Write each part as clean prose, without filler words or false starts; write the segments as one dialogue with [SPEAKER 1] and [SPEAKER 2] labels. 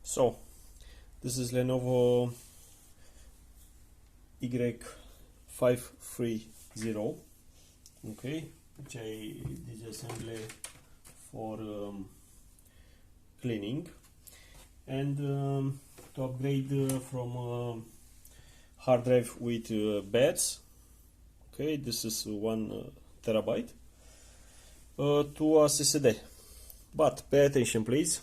[SPEAKER 1] So this is Lenovo Y530, okay, which I disassemble for cleaning, and to upgrade from hard drive with beds, okay, this is 1 terabyte, to a SSD. But pay attention, please.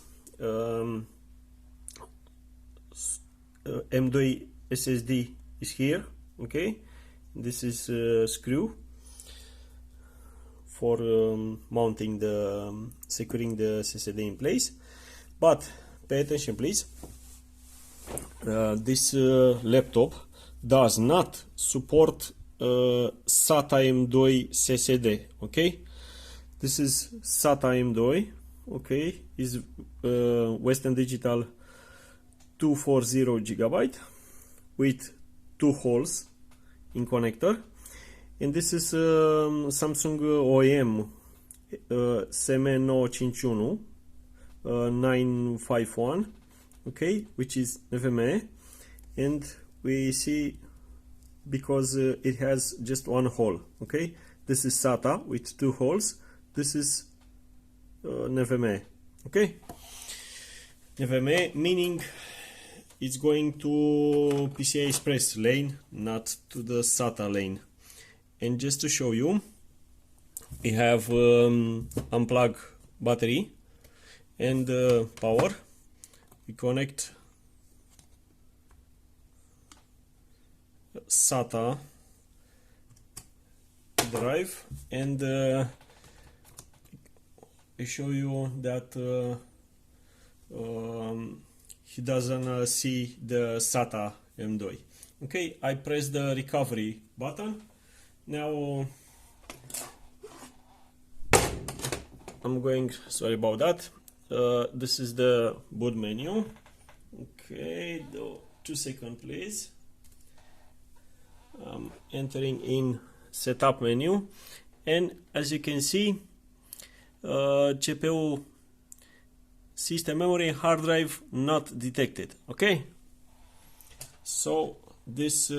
[SPEAKER 1] M2 SSD is here, okay. This is screw for mounting securing the SSD in place. But pay attention, please. This laptop does not support SATA M2 SSD, okay. This is SATA M2, okay, is Western Digital 240 gigabyte with 2 holes in connector, and this is Samsung OEM SM951 951, okay, which is NVMe, and we see because it has just 1 hole, okay. This is SATA with 2 holes. This is NVMe, okay. NVMe meaning it's going to PCI Express lane, not to the SATA lane. And just to show you, we have unplug battery and power. We connect SATA drive, and I show you that he doesn't see the SATA M2. Okay, I press the recovery button. Now I'm going, sorry about that. This is the boot menu. Okay, 2 seconds please. I'm entering in setup menu, and as you can see, CPU, system memory, hard drive not detected, okay. So this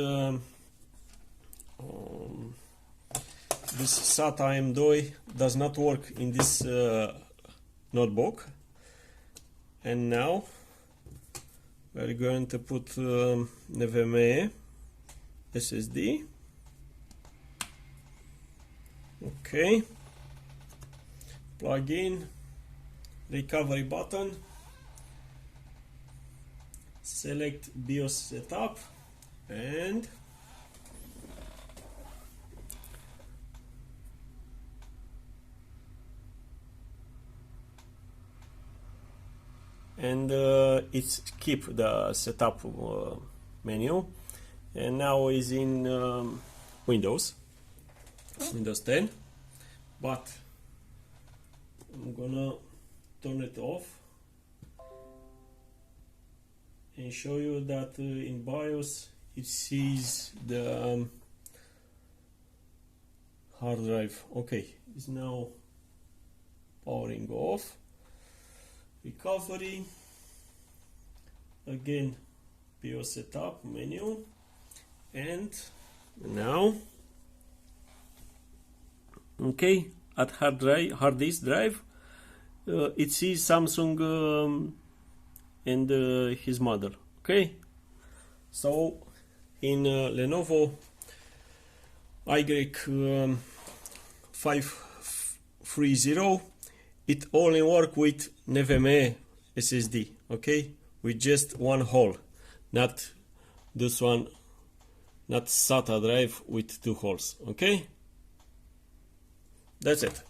[SPEAKER 1] this SATA M2 does not work in this notebook, and now we're going to put NVMe SSD, okay, plug in, recovery button, select BIOS setup, and it's keep the setup menu, and now is in Windows 10, but I'm gonna turn it off and show you that in BIOS it sees the hard drive. Okay, it's now powering off. Recovery, again BIOS setup menu, and now okay, at hard disk drive it sees Samsung and his model, okay. So in Lenovo Y530 it only work with NVMe SSD, okay, with just 1 hole, not this one, not SATA drive with 2 holes, okay. That's it.